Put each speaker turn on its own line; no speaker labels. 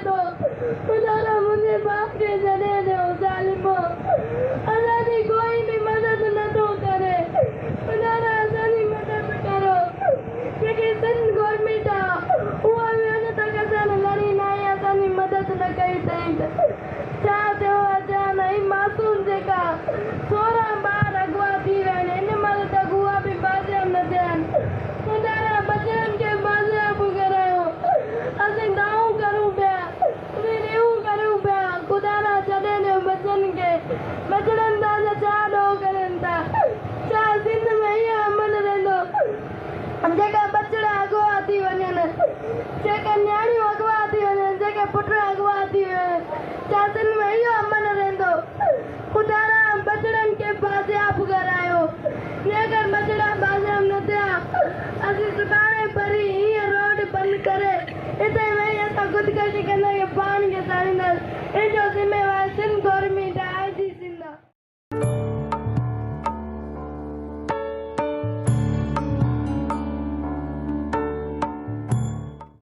तो खुदारा मुझे बाप के जने दे जालिमो अल्लाह ने कोई भी मदद न तो करे खुदारा असानी मदद करो ये सन गवर्नमेंट हुआ मैंने तक असन लड़ी नहीं असानी मदद न कई थी चाहते हो अजा नहीं मासूम जेका 16 बार अगवा थी रहने इन मल तक हुआ भी बाजे न देन खुदारा बचन के बाजे अब करायो असी दाऊ करूं पे वीडियो करूं पे खुदारा चले ने बचन के बचन दादा चाडो करंता चा सिंध में ये अमन रहंदो जेका बचड़ा अगवा थी वञन जेका न्याणियूं अगवा थी वञन जेका पुट अगवा थी वञन चा सिंध में ये अमन रहंदो खुदारा बचड़न के बाजे आप करायो अगर बचड़ा बाजे हम न थिया असी सुकाने परी ये रोड बंद करे इते में ये तो खुदकशी कंदा के पान के साड़ी न